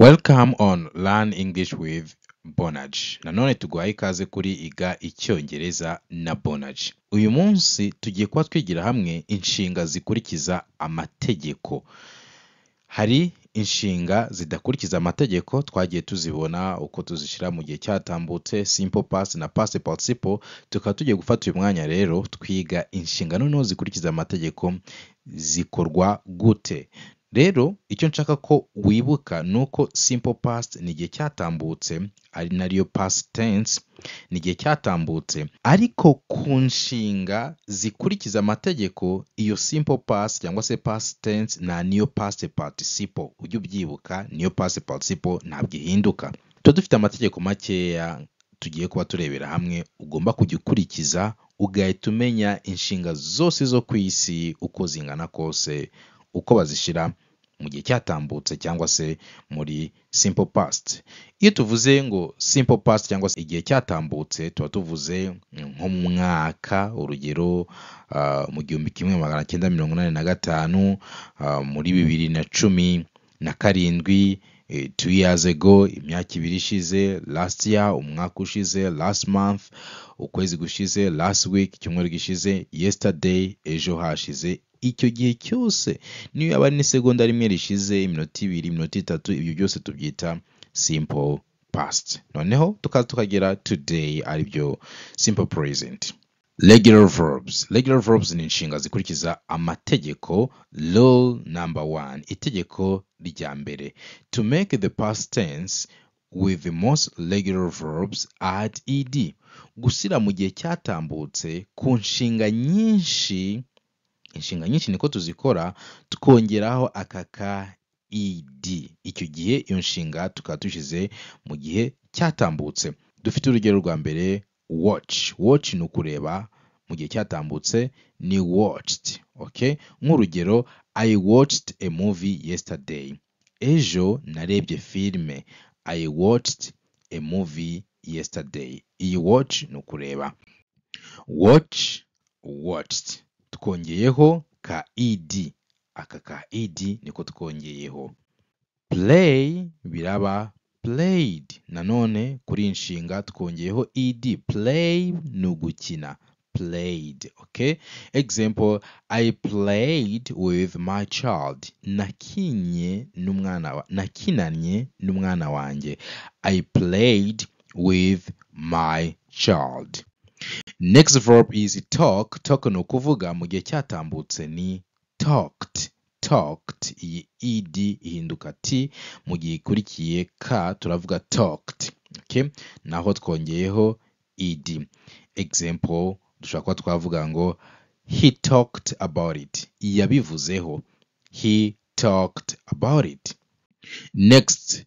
Welcome on Learn English with Bonaj. Nanone tuguhaye ikaze kuri iga icyongereza na Bonaj. Uyu munsi tugiye kuba twigira hamwe inshinga zikurikiza amategeko. Hari inshinga zidakurikiza amategeko twagiye tuzibona uko tuzishyira mu gihe cyatambutse simple past na past participle. Tukaba tugiye gufata uyu mwanya rero twiga inshinga noneho zikurikiza amategeko zikorwa gute. Rero icyo nshaka ko wibuka nuko simple past ni igihe cyatambutse, ari nariyo past tense, ni igihe cyatambutse, ariko ku nshinga zikurikiza amategeko iyo simple past cyangwa se past tense na niyo past participle. Ujye ubyibuka, niyo past participle ntabwo ihinduka. Tuba dufite amategeko makeya tugiye kuba turebera hamwe ugomba kujya ukurikiza ugahita umenya inshinga zose zo ku isi uko zingana kose, uko bazishyira mu gihe cyatambutse cyangwa se muri simple past. Iyo tuvuze ngo simple past cyangwa se igihe cyatambutse tuba tuvuze nko mu mwaka, urugero mu 1985, muri 2017, 2 years ago, imyaka 2 ishize, last year, umwaka ushize, last month, ukwezi gushize, last week, icyumweru gishize, yesterday, ejo hashize. Icyo gihe cyose niyo yaba ni segonda rimwe rishize, iminota 2, iminota 3, ibyo byose tubyita simple past. Noneho tukagera today, aribyo simple present. Regular verbs ni inshinga zikurikiza amategeko. Law number 1, itegeko rya mbere: to make the past tense with the most regular verbs add ed. Gushyira mu gihe cyatambutse ku nshinga nyinshi niko tuzikora, tukongeraho aka ka ed. Icyo gihe iyo nshinga tukaba dushyize mu gihe cyatambutse. Dufite urugero rwa mbere, watch ni ukureba, mu gihe cyatambutse ni watched. Okay? Nk'urugero, I watched a movie yesterday. Ejo narebye filime. I watched a movie yesterday. Iyi watch ni ukureba. Watched. Twongeyeho ka ed. Aka ka ed niko twongeyeho. Play biraba played. Nanone kuri inshinga twongeyeho ed. Play ni ugukina. Played. Okay? Example, I played with my child. Nakinanye n'umwana wanjye. I played with my child. Next verb is talk. Talk ni ukuvuga, mu gihe cyatambutse ni talked. Iyi ed ihinduka t, mu gihe ikurikiye ka turavuga talked. Okay? Naho twongeyeho ed. Example, dushobora kuba twavuga ngo he talked about it. Yabivuzeho. He talked about it. Next,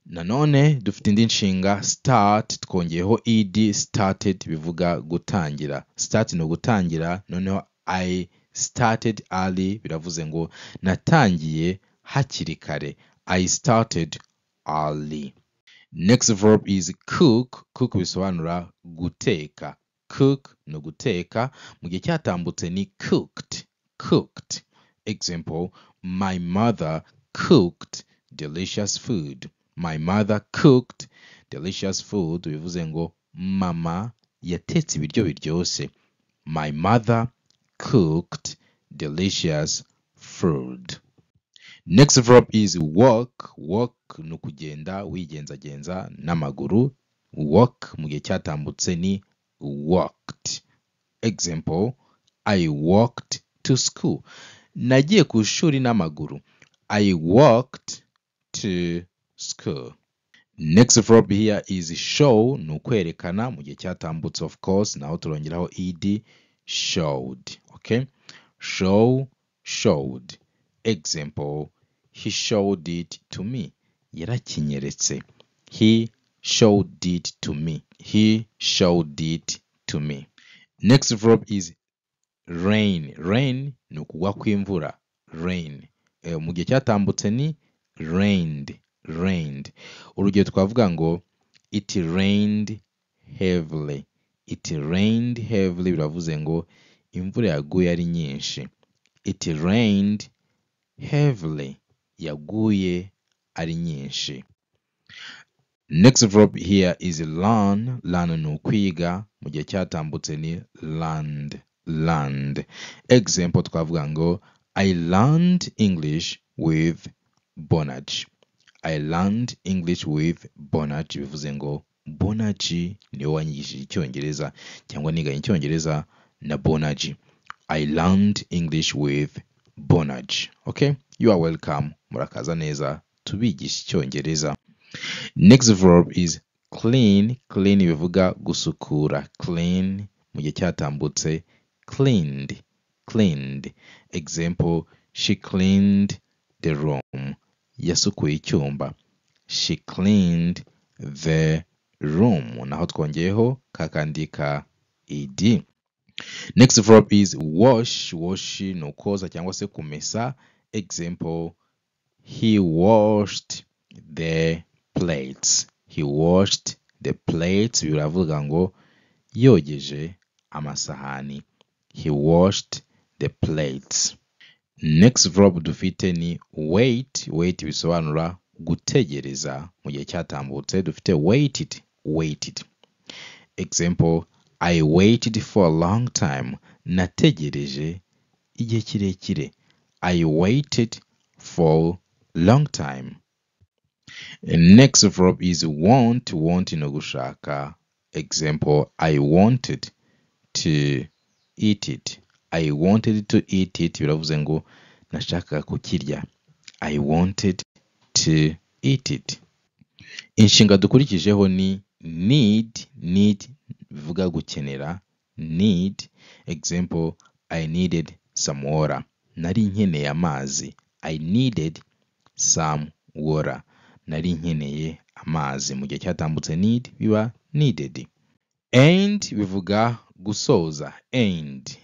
nanone dufite indi nshinga start, twongeyeho ed. Started bivuga gutangira. Start ni ugutangira. Noneho I started early biravuze ngo natangiye hakiri kare. I started early. Next verb is cook. Cook bisobanura guteka. Cook ni uguteka, mu gihe cyatambutse ni cooked. Example, my mother cooked delicious food. My mother cooked delicious food bivuze ngo mama yatetse ibiryo biryoshye. My mother cooked delicious food. Next verb is walk. Walk ni ukugenda wigenzagenza n'amaguru. Walk mu gihe cyatambutse ni walked. Example, I walked to school. Nagiye ku ishuri n'amaguru. I walked to school. Next verb here is show, ni ukwerekana, mu gihe cyatambutse of course, naho turongeraho ed. Showed. Okay? Showed. Example, he showed it to me. Yarakinyeretse. He showed it to me. He showed it to me. Next verb is rain. Rain ni ukugwa kw'imvura. Rain. Mu gihe cyatambutse ni rained. Urugero twavuga ngo it rained heavily. Biravuze ngo imvura yaguye ari nyinshi. It rained heavily. Yaguye ari nyinshi. Next verb here is learn. Learn ni ukwiga, mu gihe cyatambutse ni learned. Example twavuga ngo I learned English with Bonach. I learned English with Bonach. Bivuze ngo Bonach niwe wanyigishije icyongereza cyangwa niga icyongereza na Bonach. I learned English with Bonach. Okay? You are welcome. Murakaza neza tubigisha icyongereza. Next verb is clean. Clean bivuga gusukura. Clean mu gihe cyatambutse cleaned. Example, she cleaned the room. Yasukuye icyumba. She cleaned the room. Naho twongeyeho kakandika ed. Next verb is wash. Wash ni ukoza cyangwa se kumesa. Example, he washed the plates. He washed the plates. Biravuga ngo yogeje amasahani. He washed the plates. Next verb dufite ni wait. Wait bisobanura gutegereza mu gihe cyatambutse. Dufite waited. Example, I waited for a long time. Nategereje igihe kirekire. I waited for long time. Next verb is want. Want no gushaka. Example, I wanted to eat it. I wanted to eat it. Biravuze ngo nashaka kukirya. I wanted to eat it. Inshinga dukurikijeho ni need bivuga gukenera. Need. Example, I needed some water. Nari nkeneye amazi. I needed some water. Nari nkeneye amazi. Mu gihe cyatambutse need biba needed. End bivuga gusoza. End.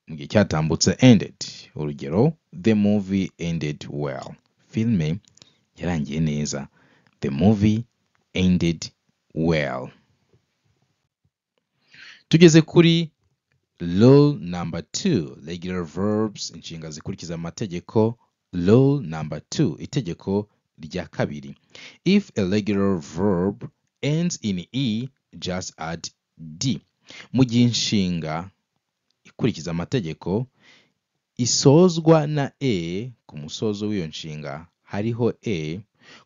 Mu gihe cyatambutse ended. Urugero, the movie ended well. Filme yarangiye neza. The movie ended well. Tugeze kuri law number 2. Regular verbs, inshinga zikurikiza amategeko. Law number 2. Itegeko rya kabiri. If a regular verb ends in e, just add d. Mu gihe inshinga ikurikiza amategeko isozwa na e, ku musozo w'iyo nshinga hariho e,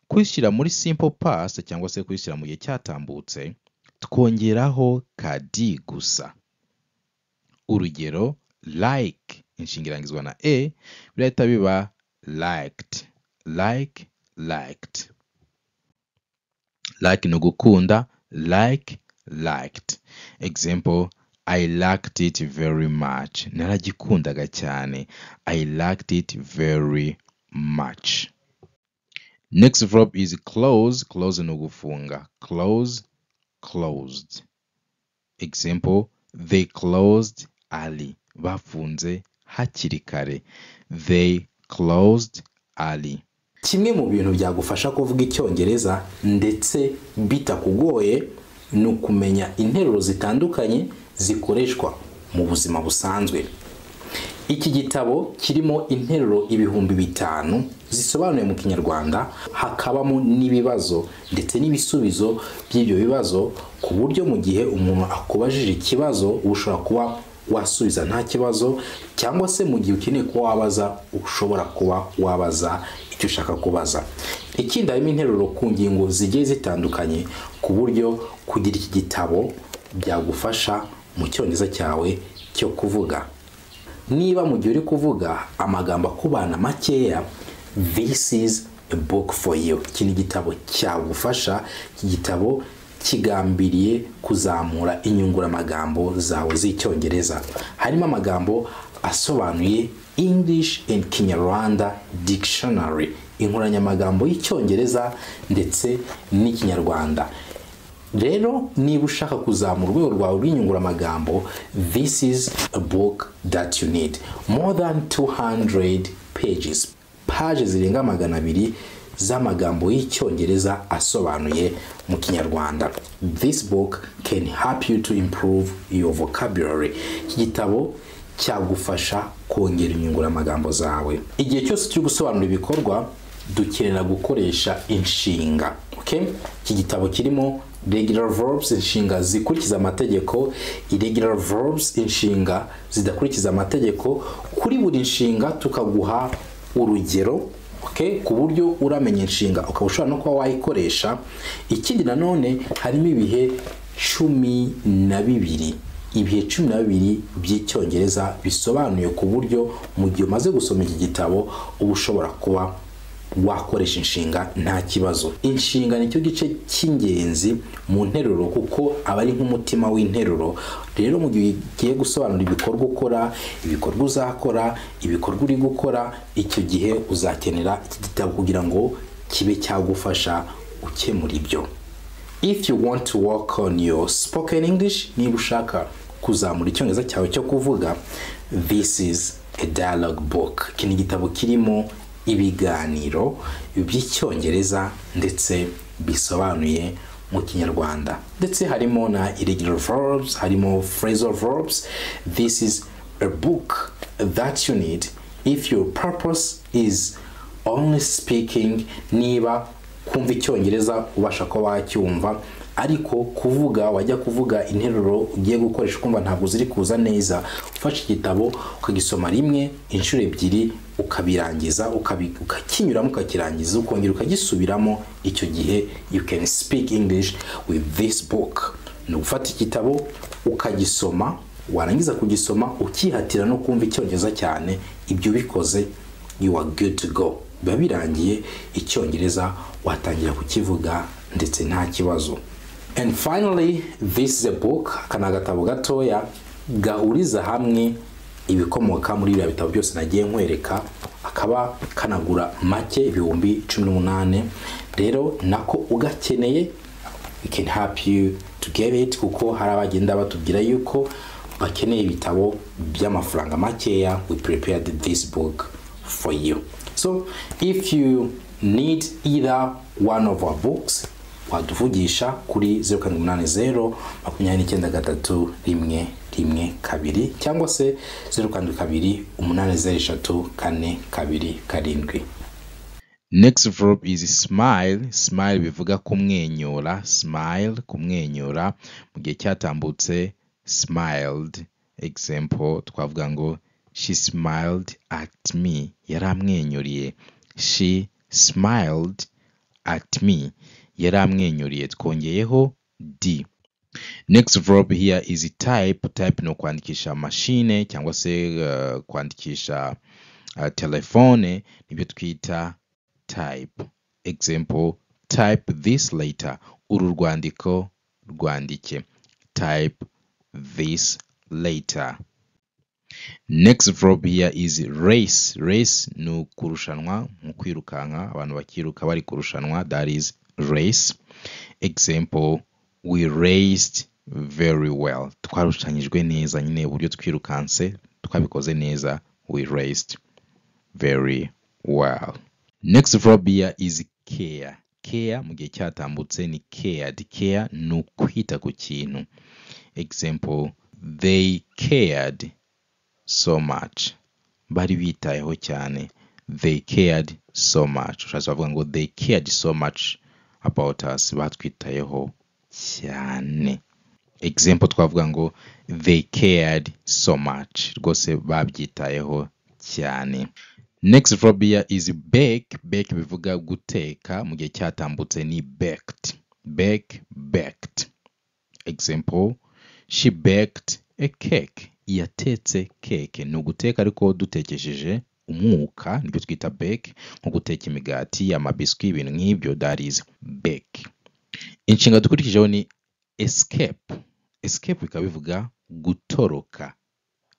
kwishyira muri simple past cyangwa se kwishyira mu gihe cyatambutse twongeraho ka d gusa. Urugero, like inshinga irangizwa na e, birahita biba liked. Like no gukunda. Liked. Example, I liked it very much. Naragikundaga cyane. I liked it very much. Next verb is close. Close no gufunga. Closed. Example, they closed early. Bafunze hakiri kare. They closed early. Kimwe mu bintu byagufasha kuvuga icyongereza ndetse bitakugoye ni ukumenya interuro zitandukanye zikoreshwa mu buzima busanzwe. Iki gitabo kirimo interuro 5,000 zisobanuye mu Kinyarwanda, hakabamo n'ibibazo ndetse n'ibisubizo by'ibyo bibazo, ku buryo mu gihe umuntu akubajije ikibazo ushobora kuba wasubiza nta kibazo, cyangwa se mu gihe ukeneye kuba wabaza ushobora kuba wabaza icyo ushaka kubaza. Ikindi harimo interuro ku ngingo zigiye zitandukanye, ku buryo kugira iki gitabo byagufasha mu cyongereza cyawe cyo kuvuga. Niba mu gihe uri kuvuga amagambo akubana makeya, this is a book for you. Iki ni igitabo cyagufasha. Iki gitabo kigambiriye kuzamura inyunguramagambo zawe z'icyongereza. Harimo amagambo asobanuye English and Kinyarwanda Dictionary, inkoranyamagambo y'icyongereza ndetse n'ikinyarwanda. Rero niba ushaka kuzamura urwego rwawe rw'inyunguramagambo, this is a book that you need. More than 200 pages. Pages zirenga 200 z'amagambo y'icyongereza asobanuye mu Kinyarwanda. This book can help you to improve your vocabulary. Iki gitabo cyagufasha kongera inyunguramagambo zawe. Igihe cyose turi gusobanura ibikorwa dukenera gukoresha inshinga. Okay? Iki gitabo kirimo regular verbs, inshinga zikurikiza amategeko, irregular verbs, inshinga zidakurikiza amategeko. Kuri buri nshinga tukaguha urugero, okay, ku buryo uramenya inshinga ukaba ushobora no kuba wayikoresha. Ikindi nanone harimo ibihe 12, ibihe 12 by'icyongereza bisobanuye ku buryo mu gihe umaze gusoma iki gitabo uba ushobora kuba wakoresha inshinga nta kibazo. Inshinga nicyo gice cy'ingenzi mu nteruro kuko aba ari nk'umutima w'interuro. Rero mu gihe ugiye gusobanura ibikorwa ukora, ibikorwa uzakora, ibikorwa uri gukora, icyo gihe uzakenera iki gitabo kugira ngo kibe cyagufasha ukemura ibyo. If you want to work on your spoken English, niba ushaka kuzamura icyongereza cyawe cyo kuvuga, this is a dialogue book. Iki ni igitabo kirimo ibiganiro by'icyongereza ndetse bisobanuye mu kinyarwanda, ndetse harimo na irregular verbs, harimo phrasal verbs. This is a book that you need if your purpose is only speaking. Niba kumva icyongereza ubasha ko wacyumva, ariko kuvuga wajya kuvuga interuro ugiye gukoresha kumva ntabwo ziri kuza neza, ufashe igitabo ukagisoma rimwe, inshuro ebyiri, ukabirangiza, ukakinyuramo, ukakirangiza, ukongera ukagisubiramo. Icyo gihe you can speak English with this book. Ni ugufata igitabo ukagisoma, warangiza kugisoma ukihatira no kumva icyongereza cyane. Ibyo bikoze, you are good to go. Biba birangiye, icyongereza watangira kukivuga ndetse nta kibazo. And finally, this is a book, kana gatabo gatoya gahuriza hamwe ibikomoka muri bya bitabo byose nagiye nkwereka, akaba kanagura make ibihumbi 18. Rero nako ugakeneye, we can help you to get it, kuko hari abagenda batubwira yuko bakeneye ibitabo by'amafaranga makeya. We prepared this book for you. So if you need either one of our books, waduvugisha kuri 082931112 cyangwa se 082803427. Next verb is smile. Smile bivuga kumwenyura, smile, kumwenyura. Mu gihe cyatambutse smiled. Example, twavuga ngo she smiled at me. Yaramwenyuriye. She smiled at me. Yaramwenyuriye. Twongeyeho D. Next verb here is type. Type no kwandikisha machine cyangwa se kwandikisha telefone, nibyo twita type. Example, type this letter. Uru rwandiko rwandike. Type this later. Next verb here is race. Race no kurushanwa, mu kwirukanka, abantu bakiruka bari kurushanwa, that is race. Example, we raced very well. Twarushanyijwe neza, nyine uburyo twirukanse twabikoze neza. We raced very well. Next verb here is care. Care mu gihe cyatambutse ni cared. Care no kwita ku kintu. Example, they cared so much. Bari bitayeho cyane. They cared so much. Ushatse bavuga ngo they cared so much about us. Batwitayeho cyane. Example, twavuga ngo they cared so much. Rwose babyitayeho cyane. Next verb here is bake. Bake bivuga guteka, mu gihe cyatambutse ni baked. Bake, baked. Example, she baked a cake. Yatetse cake. Ni uguteka ariko dutekesheje umwuka, nibyo twita bake. Nko guteka imigati, amabiswi, ibintu nk'ibyo, that is bake. Inshinga dukurikijeho ni escape. Escape bikaba bivuga gutoroka.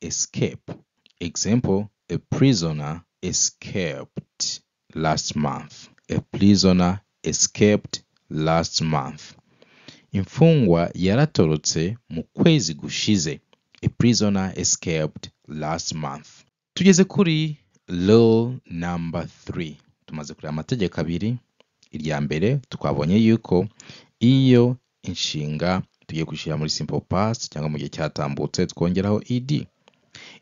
Escape. Example, a prisoner escaped last month. A prisoner escaped last month. Imfungwa yaratorotse mu kwezi gushize. A prisoner escaped last month. Tugeze kuri law number 3. Tumaze kureba amategeko abiri. Irya mbere twabonye yuko iyo inshinga tugiye gushyira muri simple past cyangwa mu gihe cyatambutse twongeraho ed.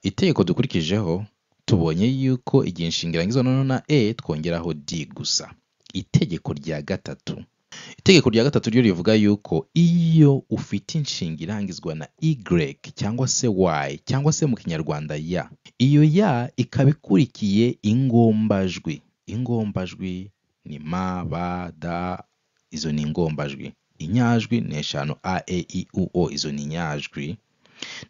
Itegeko dukurikijeho tubonye yuko igihe inshinga irangizwa na e twongeraho d gusa. Itegeko rya gatatu. Itegeko rya gatatu ryo rivuga yuko iyo ufite inshinga irangizwa na y cyangwa se y cyangwa se mu kinyarwanda ya, iyo ya ikaba ikurikiye ingombajwi. Ingombajwi ni ma, ba, da, izo ni ingombajwi. Inyajwi ni eshanu a, e, i, u, o, izo ni inyajwi.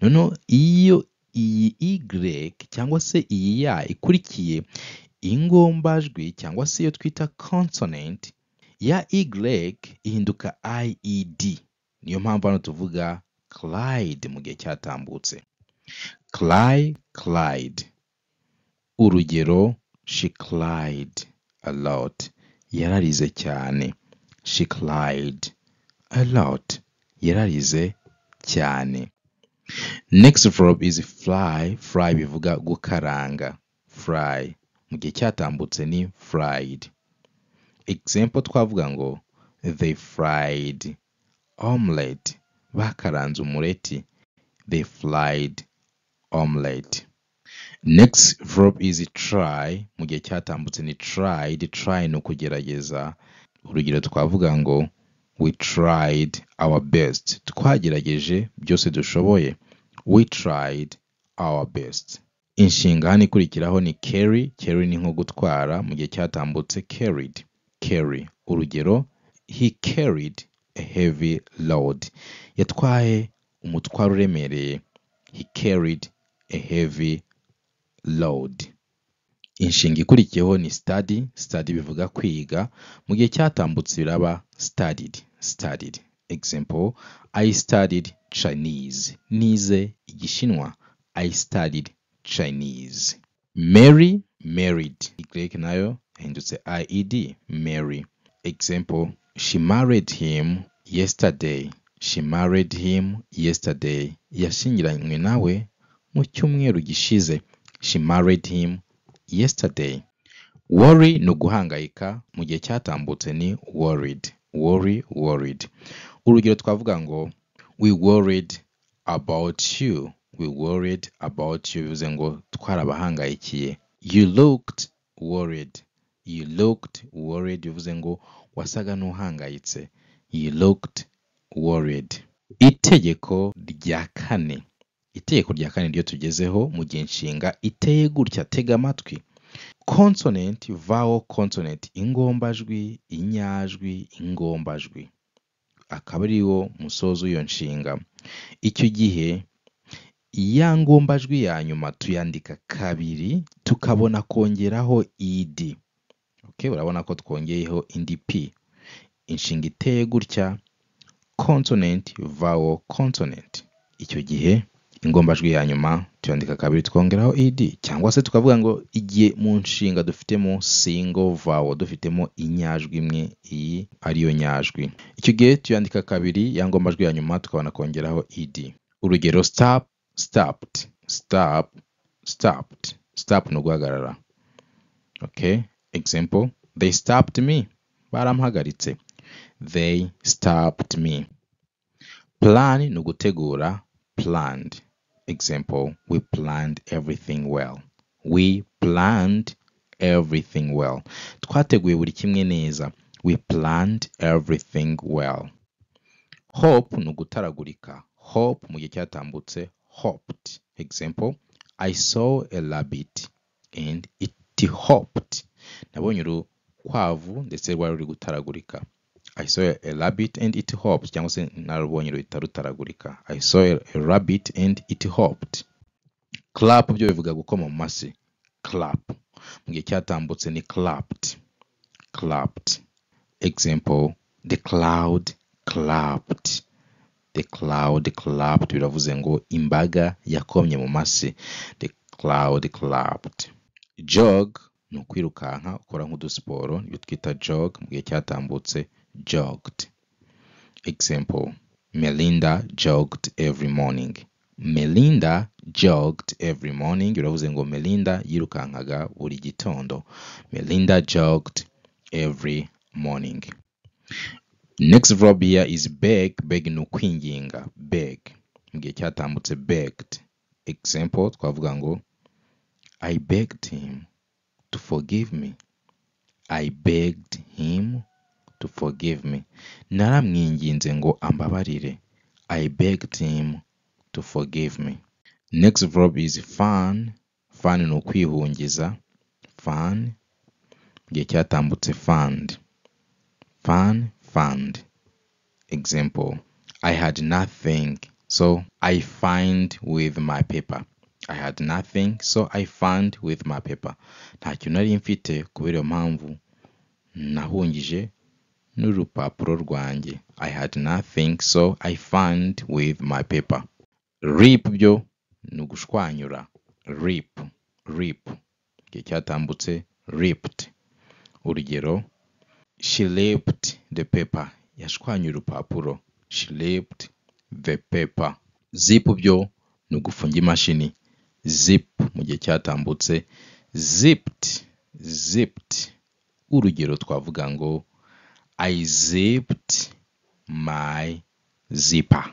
Noneho iyo iyi y cyangwa se iyi ya ikurikiye ingombajwi cyangwa se iyo twita consonant, ya y ihinduka ied. Niyo mpamvu hano tuvuga Clyde mu gihe cyatambutse. Clyde. Urugero, she cried a lot. Yararize cyane. She cried a lot. Yararize cyane. Next verb is fly. Fly bivuga gukaranga. Fry mu gihe cyatambutse ni fried. Example twavuga ngo they fried omelette. Bakaranze umureti. They fried omelette. Next verb is try. Mu gihe cyatambutse ni tried. Try ni ukugerageza. Urugero twavuga ngo we tried our best. Twagerageje byose dushoboye. We tried our best. Inshinga hano ikurikiraho ni carry. Carry ni nko gutwara. Mu gihe cyatambutse carried. Carry. Urugero, he carried a heavy load. Yatwaye umutwaro uremereye. He carried a heavy load. Inshinga ikurikiyeho ni study. Study bivuga kwiga. Mu gihe cyatambutse biraba studied. Example, I studied Chinese. Nize Igishinwa. I studied Chinese. Married. Y nayo hindutse ied. Marry. Example, she married him yesterday. She married him yesterday. Yashyingiranywe nawe mu cyumweru gishize. She married him yesterday. Worry ni uguhangayika. Mu gihe cyatambutse ni worried. Worried. Urugero twavuga ngo we worried about you. We worried about you bivuze ngo twarabahangayikiye. You looked worried bivuze ngo wasaga n'uhangayitse. You looked worried. Itegeko rya kane ryo tugezeho mu gihe inshinga iteye gutya. Tega amatwi. Consonant, vowel, consonant, ingombajwi, inyajwi, ingombajwi. Akaba ariwo musozo w'iyo nshinga. Icyo gihe ya ngombajwi ya nyuma tuyandika kabiri tukabona kongeraho ed. Okay, urabona ko twongeyeho indi p. Inshinga iteye gutya: consonant, vowel, consonant. Icyo gihe ingombajwi ya nyuma tuyandika kabiri tukongeraho ed, cyangwa se tukavuga ngo igihe mu nshinga dufitemo single vowel, dufitemo inyajwi imwe, iyi ariyo nyajwi, icyo gihe tuyandika kabiri ya ngombajwi ya nyuma tukabona kongeraho ed. Urugero, stopped. Stop no guhagarara. Okay, example, they stopped me. Barampagaritse. They stopped me. Plan no gutegura. Planned. Example, we planned everything well. We planned everything well. Twateguye buri kimwe neza. We planned everything well. Hope no gutaragurika. Hope mu gihe cyatambutse hopped. Example, I saw a rabbit and it hopped. Nabonye urukwavu ndetse rwari ruri gutaragurika. I saw a rabbit and it hopped. Cyangwa se narubonye ruhita rutaragurika. I saw a rabbit and it hopped. Clap byo bivuga gukoma mu mashyi. Clap mu gihe cyatambutse ni clapped. Example, the cloud clapped. The cloud clapped biravuze ngo imbaga yakomye mu mashyi. The cloud clapped. Jog ni ukwirukanka ukora nk'udusiporo, nibyo twita jog. Mu gihe cyatambutse jogged. Example, Melinda jogged every morning. Melinda jogged every morning biravuze ngo Melinda yirukankaga buri gitondo. Melinda jogged every morning. Next verb here is beg. Beg ni ukwinginga. Beg mu gihe cyatambutse begged. Example, twavuga ngo I begged him to forgive me. I begged him to forgive me. Naramwinginze ngo ambabarire. I begged him to forgive me. Next verb is fun. Fun ni ukwihungiza. Fun. Gihe cyatambutse fund. Fun, fund. Example. I had nothing, so I found with my paper. I had nothing, so I found with my paper. Ntacyo nari mfite kubera iyo mpamvu nahungije n'urupapuro rwanjye. I had nothing, so I found with my paper. Rip byo ni ugushwanyura. Rip, rip. Igihe cyatambutse ripped. Urugero, she ripped the paper. Yashwanyura urupapuro. She ripped the paper. Zip byo ni ugufunga imashini. Zip mu gihe cyatambutse zipped, zipped. Urugero twavuga ngo I zipped my zipper.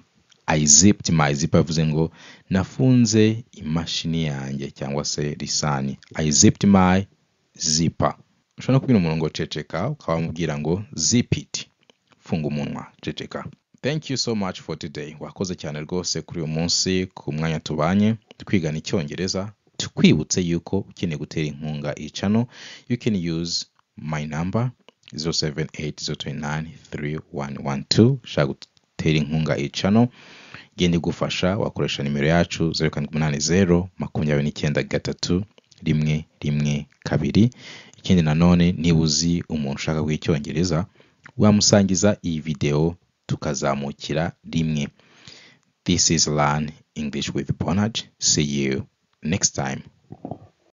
I zipped my zipper bivuze ngo nafunze imashini yanjye cyangwa se lisani. I zipped my zipper. Ushobora no kubwira umuntu ngo ceceka ukaba wamubwira ngo zip it. Funga umunwa, ceceka. Thank you so much for today. Wakoze cyane rwose kuri uyu munsi ku mwanya tubanye twigana icyongereza. Tukwibutse yuko ukeneye gutera inkunga iyi channel, you can use my number 0780293112. Shaka gutera inkunga iyi channel. Genda igufasha wakoresha nimero yacu 0780293112. Ikindi nanone niba uzi umuntu ushaka kwicyongereza wamusangiza iyi video tukazamukira rimwe. This is Learn English with Bernard. See you next time.